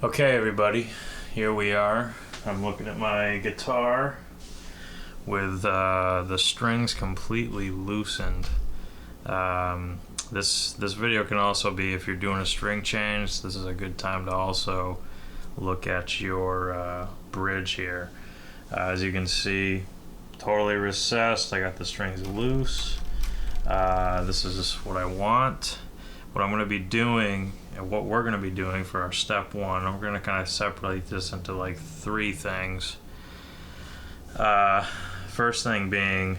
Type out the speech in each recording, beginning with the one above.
Okay, everybody, here we are. I'm looking at my guitar with the strings completely loosened. This video can also be, if you're doing a string change, this is a good time to also look at your bridge here. As you can see, totally recessed. I got the strings loose. This is just what I want. What I'm going to be doing, and what we're going to be doing for our step one, we're going to kind of separate this into like three things. First thing being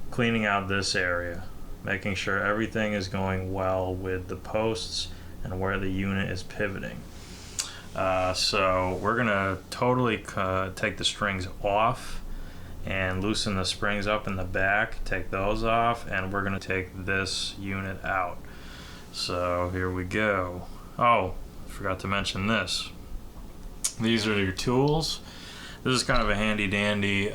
cleaning out this area, making sure everything is going well with the posts and where the unit is pivoting. So we're going to totally take the strings off and loosen the springs up in the back, take those off, and we're going to take this unit out. So here we go. Oh, I forgot to mention this. These are your tools. This is kind of a handy dandy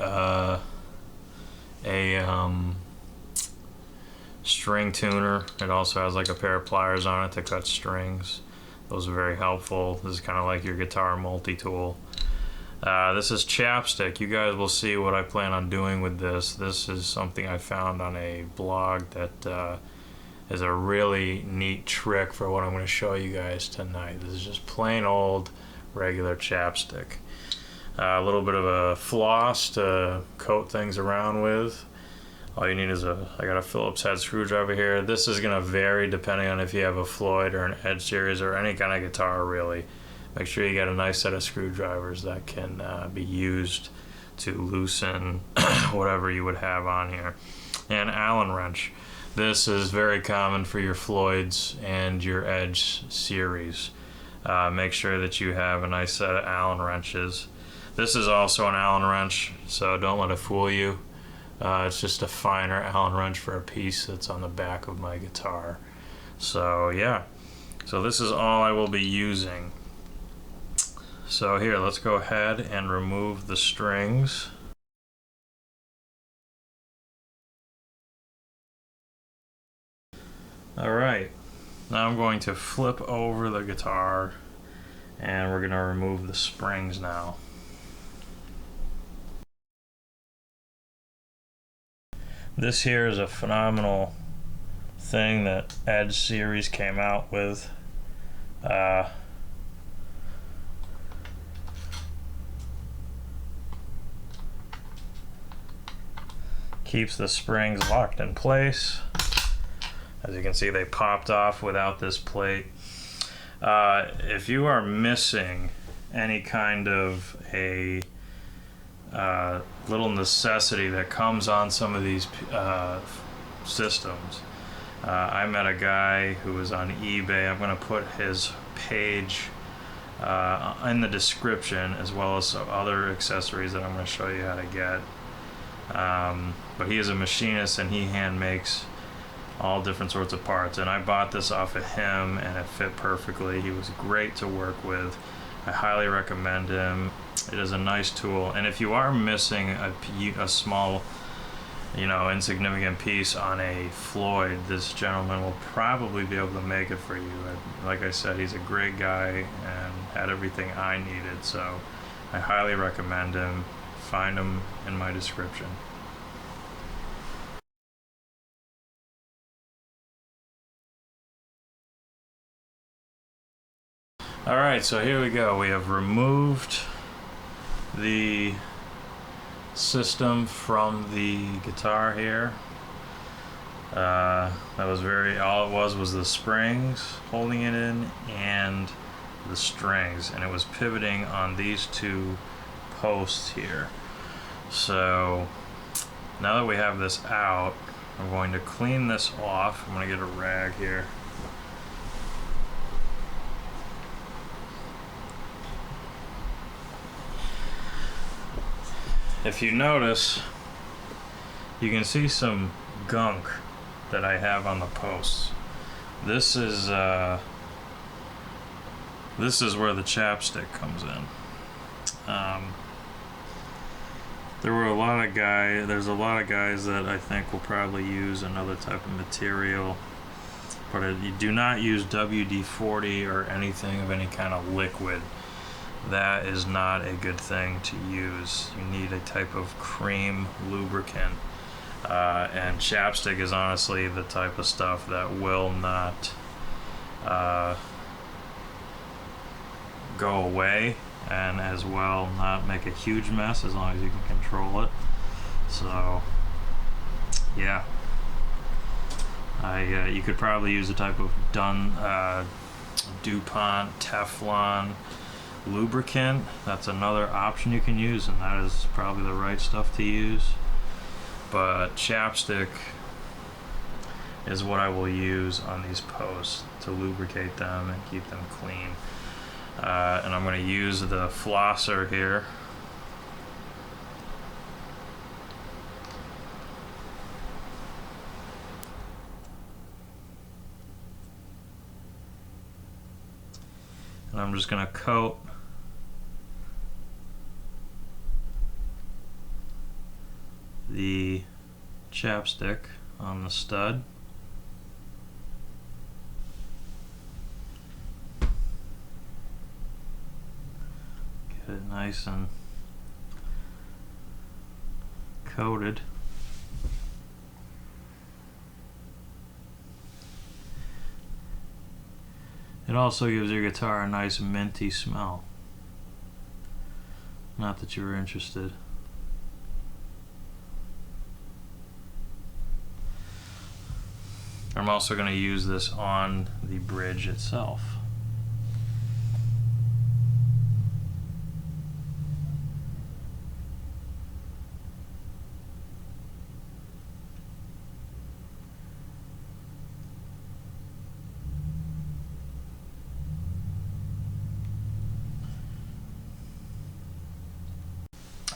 string tuner. It also has like a pair of pliers on it to cut strings. Those are very helpful. This is kind of like your guitar multi-tool. This is Chapstick. You guys will see what I plan on doing with this. This is something I found on a blog that is a really neat trick for what I'm going to show you guys tonight. This is just plain old regular chapstick. A little bit of a floss to coat things around with. All you need is I got a Phillips head screwdriver here. This is going to vary depending on if you have a Floyd or an Edge series or any kind of guitar really. Make sure you get a nice set of screwdrivers that can be used to loosen whatever you would have on here. And Allen wrench. This is very common for your Floyds and your Edge series. Make sure that you have a nice set of Allen wrenches. This is also an Allen wrench, so don't let it fool you. It's just a finer Allen wrench for a piece that's on the back of my guitar. So yeah, so this is all I will be using. So here, let's go ahead and remove the strings. Alright, now I'm going to flip over the guitar and we're going to remove the springs now. This here is a phenomenal thing that Edge series came out with. Keeps the springs locked in place. As you can see, they popped off without this plate. If you are missing any kind of a little necessity that comes on some of these systems, I met a guy who was on eBay. I'm going to put his page in the description, as well as some other accessories that I'm going to show you how to get. But he is a machinist and he hand makes all different sorts of parts, and I bought this off of him and it fit perfectly. He was great to work with. I highly recommend him. It is a nice tool, and if you are missing a small, insignificant piece on a Floyd, this gentleman will probably be able to make it for you. Like I said, he's a great guy and had everything I needed, so I highly recommend him. Find him in my description. Alright, so here we go. We have removed the system from the guitar here. That was all it was the springs holding it in and the strings, and it was pivoting on these two posts here. So now that we have this out, I'm going to clean this off. I'm going to get a rag here. If you notice, you can see some gunk that I have on the posts. This is where the chapstick comes in. There's a lot of guys that I think will probably use another type of material, but you do not use WD-40 or anything of any kind of liquid. That is not a good thing to use. You need a type of cream lubricant, and chapstick is honestly the type of stuff that will not go away, and as well not make a huge mess as long as you can control it. So yeah, you could probably use a type of DuPont Teflon lubricant. That's another option you can use, and that is probably the right stuff to use. But chapstick is what I will use on these posts to lubricate them and keep them clean. And I'm going to use the flosser here. And I'm just going to coat the chapstick on the stud. Get it nice and coated. It also gives your guitar a nice minty smell. Not that you were interested. I'm also going to use this on the bridge itself.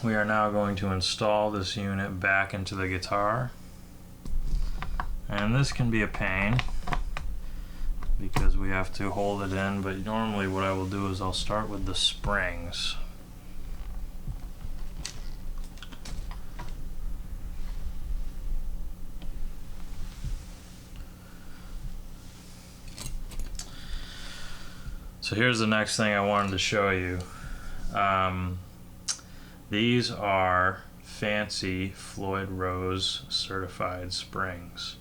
We are now going to install this unit back into the guitar. And this can be a pain because we have to hold it in, but normally what I will do is I'll start with the springs. So here's the next thing I wanted to show you. These are fancy Floyd Rose certified springs.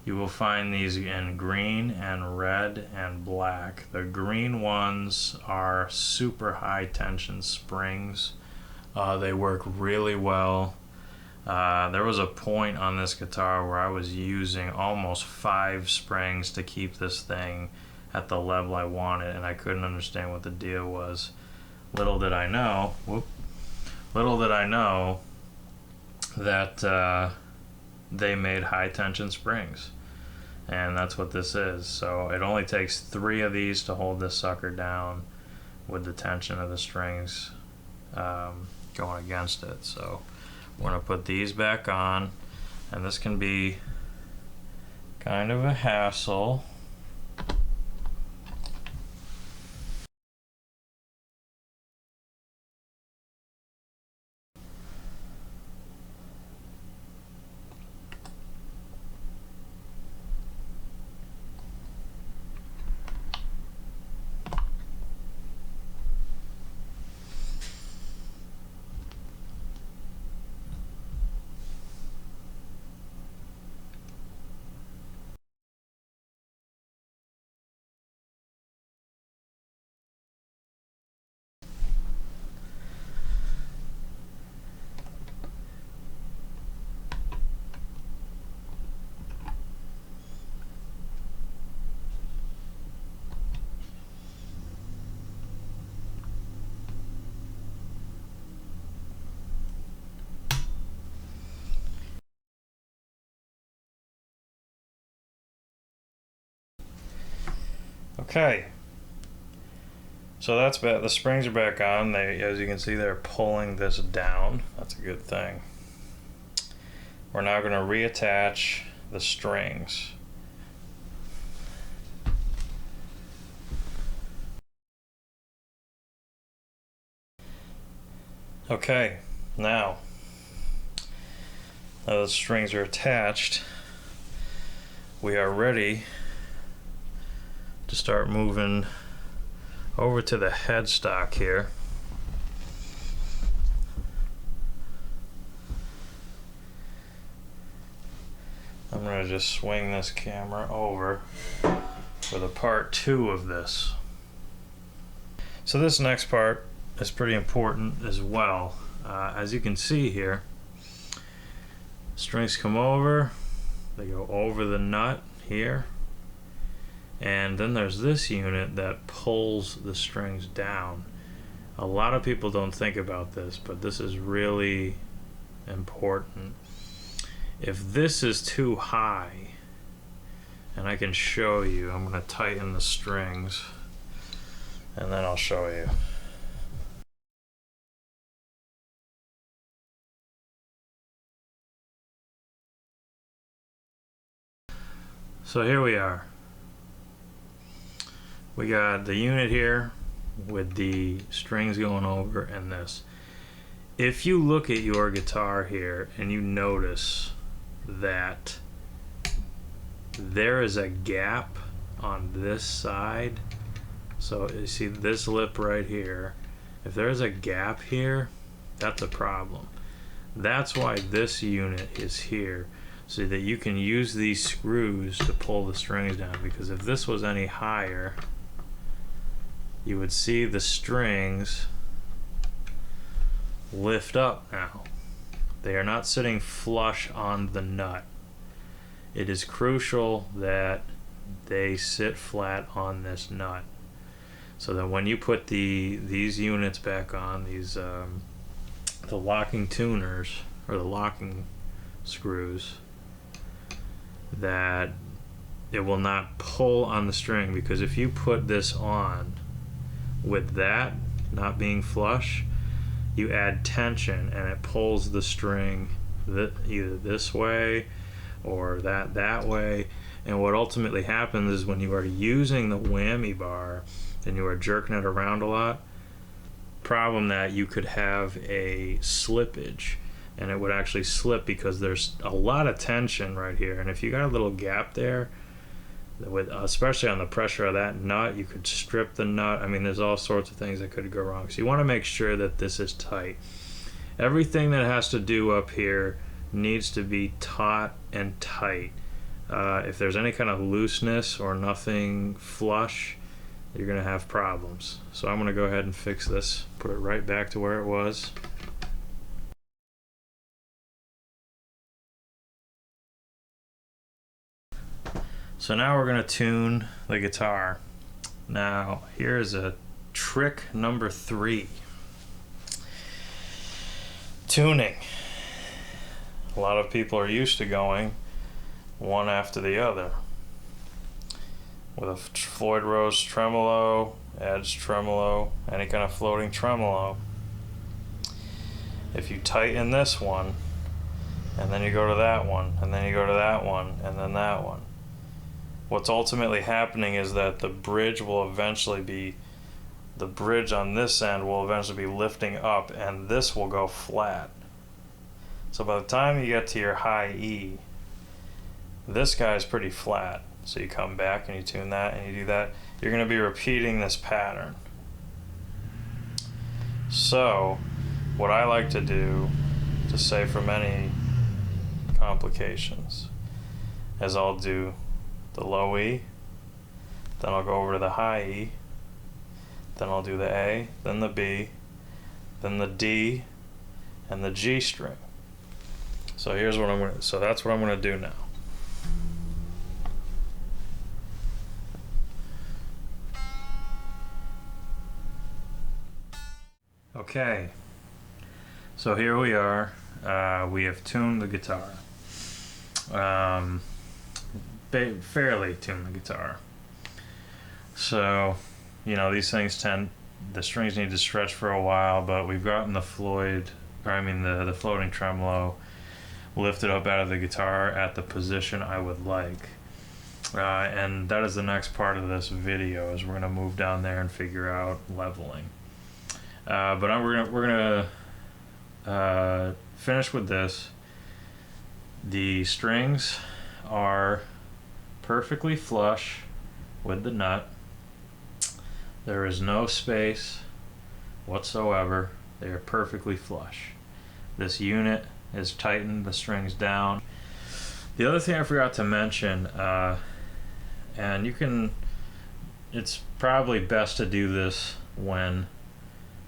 You will find these in green and red and black. The green ones are super high tension springs. They work really well. There was a point on this guitar where I was using almost 5 springs to keep this thing at the level I wanted, and I couldn't understand what the deal was. Little did I know that they made high tension springs, and that's what this is. So it only takes 3 of these to hold this sucker down with the tension of the strings going against it. So we're going to put these back on, and this can be kind of a hassle. Okay. So that's back. The springs are back on. They, as you can see, they're pulling this down. That's a good thing. We're now going to reattach the strings. Okay, now the strings are attached, we are ready to start moving over to the headstock here. I'm going to just swing this camera over for the part 2 of this. So this next part is pretty important as well. As you can see here, strings come over, they go over the nut here, and then there's this unit that pulls the strings down. A lot of people don't think about this, but this is really important. If this is too high, and I can show you, I'm going to tighten the strings and then I'll show you. So here we are. We got the unit here with the strings going over and this. If you look at your guitar here and you notice that there is a gap on this side, so you see this lip right here, if there's a gap here, that's a problem. That's why this unit is here, so that you can use these screws to pull the strings down, because if this was any higher, you would see the strings lift up now. They are not sitting flush on the nut. It is crucial that they sit flat on this nut, so that when you put these units back on, these the locking tuners or the locking screws, that it will not pull on the string. Because if you put this on with that not being flush, you add tension and it pulls the string either this way or that way. And what ultimately happens is, when you are using the whammy bar and you are jerking it around a lot, problem that you could have a slippage, and it would actually slip because there's a lot of tension right here. And if you got a little gap there, with especially on the pressure of that nut, you could strip the nut. I mean, there's all sorts of things that could go wrong. So you want to make sure that this is tight. Everything that has to do up here needs to be taut and tight. If there's any kind of looseness or nothing flush, you're going to have problems. So I'm going to go ahead and fix this, put it right back to where it was. So now we're going to tune the guitar. Now here's a trick number 3. Tuning. A lot of people are used to going one after the other. With a Floyd Rose tremolo, edge tremolo, any kind of floating tremolo. If you tighten this one, and then you go to that one, and then you go to that one, and then that one, what's ultimately happening is that the bridge will eventually be, the bridge on this end will eventually be lifting up, and this will go flat. So by the time you get to your high E, this guy's pretty flat. So you come back and you tune that and you do that. You're going to be repeating this pattern. So what I like to do to save from any complications is I'll do the low E, then I'll go over to the high E, then I'll do the A, then the B, then the D, and the G string. So here's what I'm going to, so that's what I'm going to do now. Okay, so here we are. We have tuned the guitar. Fairly tuned the guitar. So, you know, these things the strings need to stretch for a while, but we've gotten the Floyd, or I mean the floating tremolo lifted up out of the guitar at the position I would like. And that is the next part of this video, is we're going to move down there and figure out leveling. But we're gonna finish with this. The strings are perfectly flush with the nut. There is no space whatsoever. They are perfectly flush. This unit is tightened, the strings down. The other thing I forgot to mention, and it's probably best to do this when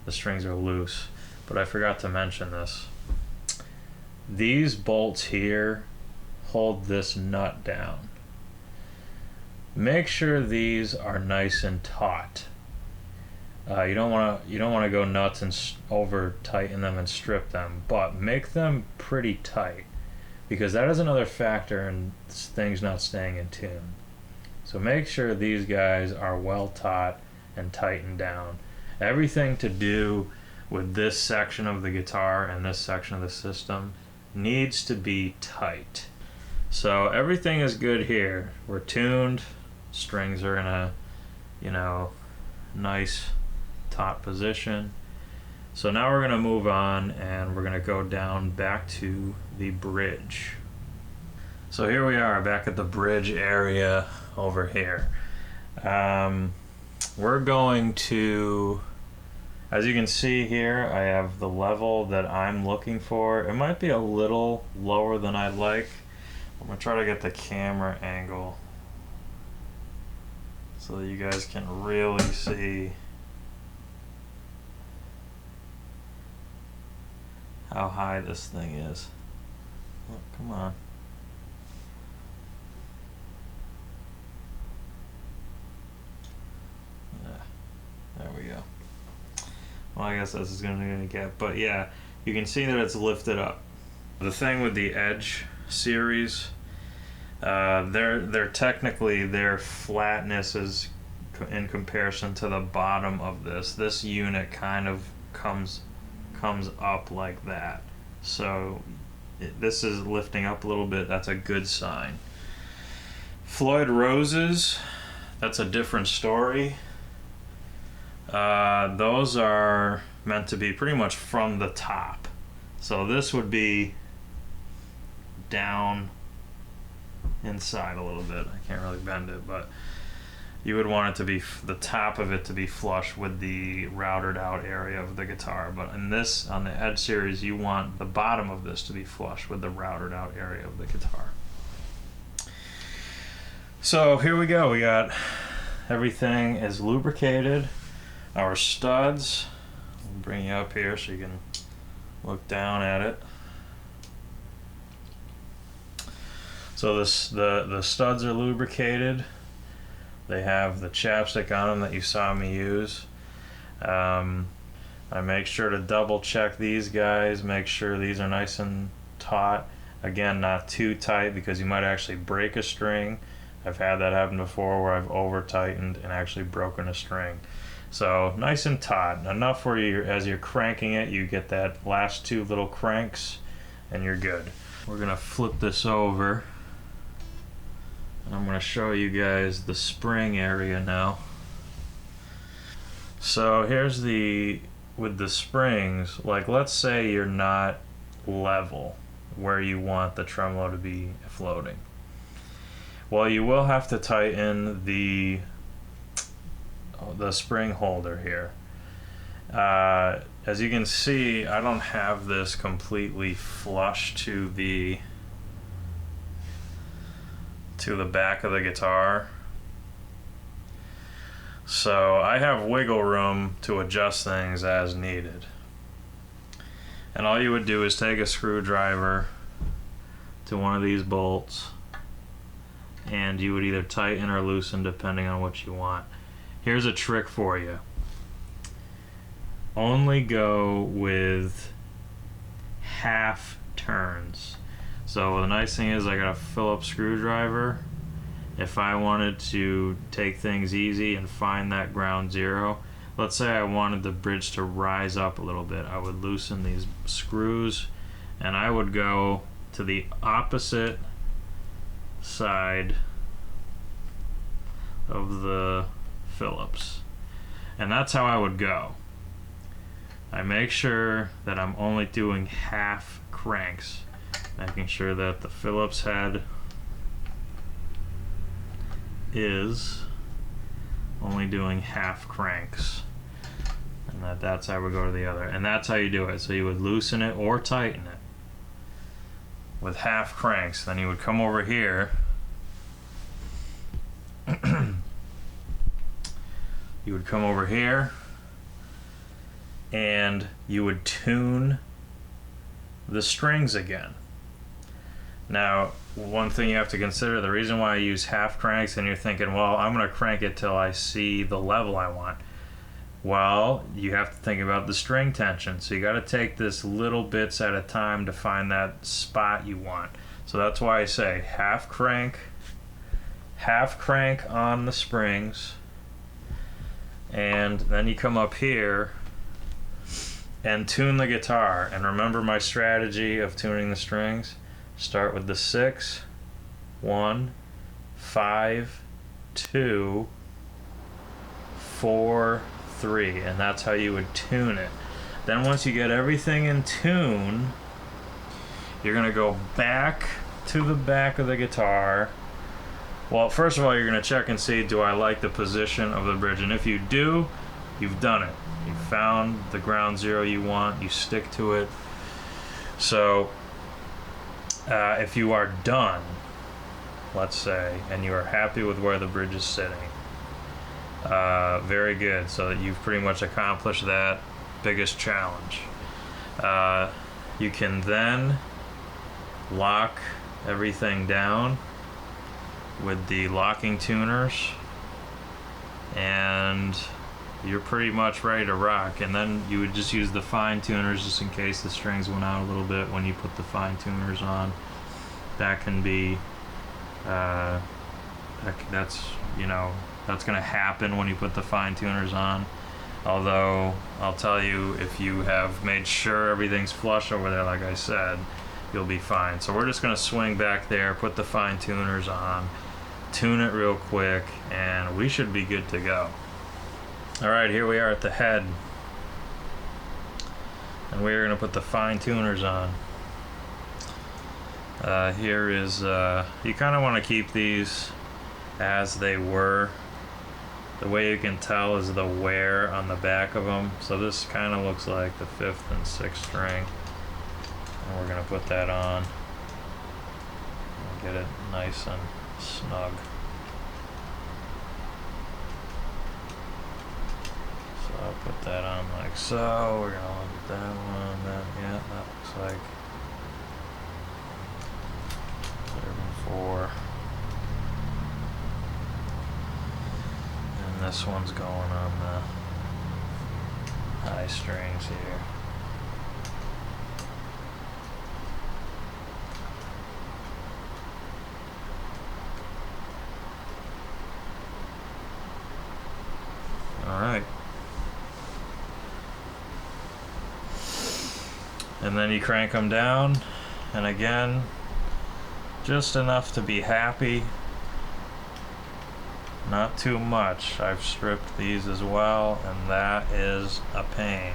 the strings are loose, but I forgot to mention this. These bolts here hold this nut down. Make sure these are nice and taut. You don't want to go nuts and over tighten them and strip them, but make them pretty tight, because that is another factor in things not staying in tune. So make sure these guys are well taut and tightened down. Everything to do with this section of the guitar and this section of the system needs to be tight. So everything is good here. We're tuned, strings are in a, you know, nice taut position. So now we're going to move on and we're going to go down back to the bridge. So here we are back at the bridge area over here. We're going to, as you can see here, I have the level that I'm looking for. It might be a little lower than I'd like. I'm going to try to get the camera angle so that you guys can really see how high this thing is. Oh, come on. There we go. Well, I guess this is gonna get, but yeah, you can see that it's lifted up. The thing with the Edge series, they're technically, their flatness is in comparison to the bottom of this unit kind of comes up like that. So this is lifting up a little bit. That's a good sign. Floyd Roses, that's a different story. Those are meant to be pretty much from the top. So this would be down inside a little bit. I can't really bend it, but you would want it to be, the top of it to be flush with the routed out area of the guitar. But in this, on the Edge series, you want the bottom of this to be flush with the routed out area of the guitar. So here we go. We got everything is lubricated. Our studs, I'll bring you up here so you can look down at it. So the studs are lubricated. They have the chapstick on them that you saw me use. I make sure to double check these guys, make sure these are nice and taut. Again, not too tight because you might actually break a string. I've had that happen before where I've over tightened and actually broken a string. So nice and taut, enough where as you're cranking it, you get that last two little cranks and you're good. We're gonna flip this over and I'm gonna show you guys the spring area now. So here's with the springs, like let's say you're not level where you want the tremolo to be floating. Well, you will have to tighten the spring holder here. As you can see, I don't have this completely flush to the back of the guitar, so I have wiggle room to adjust things as needed. And all you would do is take a screwdriver to one of these bolts and you would either tighten or loosen depending on what you want. Here's a trick for you. Only go with half turns. So the nice thing is I got a Phillips screwdriver if I wanted to take things easy and find that ground zero, let's say I wanted the bridge to rise up a little bit, I would loosen these screws and I would go to the opposite side of the Phillips. And that's how I would go. I make sure that I'm only doing half cranks, making sure that the Phillips head is only doing half cranks, and that's how we go to the other, and that's how you do it. So you would loosen it or tighten it with half cranks. Then you would come over here you would come over here and you would tune the strings again. Now, one thing you have to consider, the reason why I use half cranks, and you're thinking, well, I'm going to crank it till I see the level I want. Well, you have to think about the string tension. So you got to take this little bits at a time to find that spot you want. So that's why I say half crank on the springs, and then you come up here and tune the guitar. And remember my strategy of tuning the strings? Start with the 6, 1, 5, 2, 4, 3, and that's how you would tune it. Then once you get everything in tune, you're gonna go back to the back of the guitar. Well, first of all, you're gonna check and see, do I like the position of the bridge? And if you do, you've done it. You found the ground zero you want, you stick to it. So if you are done, let's say, and you are happy with where the bridge is sitting, very good, so that you've pretty much accomplished that biggest challenge. You can then lock everything down with the locking tuners, and you're pretty much ready to rock. And then you would just use the fine tuners just in case the strings went out a little bit when you put the fine tuners on. That can be that's, you know, that's gonna happen when you put the fine tuners on. Although I'll tell you, if you have made sure everything's flush over there, like I said, you'll be fine. So we're just gonna swing back there, put the fine tuners on, tune it real quick, and we should be good to go. Alright, here we are at the head, and we're going to put the fine tuners on. Here is, you kind of want to keep these as they were. The way you can tell is the wear on the back of them. So this kind of looks like the 5th and 6th string. And we're going to put that on and get it nice and snug. I'll put that on like so. We're gonna look at that one. Yeah, that looks like 4. And this one's going on the high strings here. All right. And then you crank them down, and again, just enough to be happy, not too much. I've stripped these as well, and that is a pain.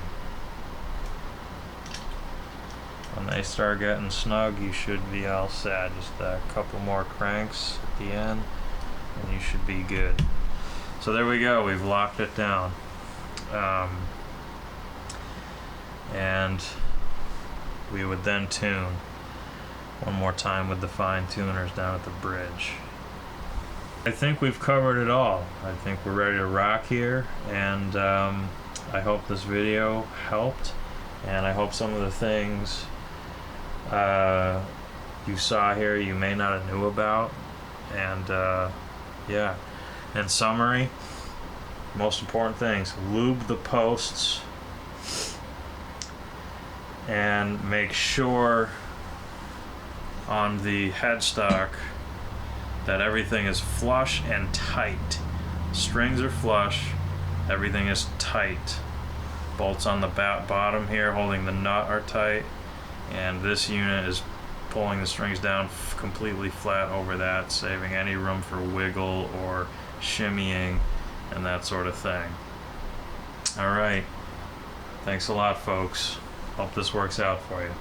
When they start getting snug, you should be all set. Just a couple more cranks at the end, and you should be good. So there we go, we've locked it down. And we would then tune one more time with the fine tuners down at the bridge. I think we've covered it all. I think we're ready to rock here, and I hope this video helped, and I hope some of the things you saw here you may not have knew about. And yeah, in summary, most important things: lube the posts, and make sure on the headstock that everything is flush and tight. Strings are flush, everything is tight. Bolts on the bottom here holding the nut are tight, and this unit is pulling the strings down completely flat over that, saving any room for wiggle or shimmying and that sort of thing. Alright, thanks a lot folks. Hope this works out for you.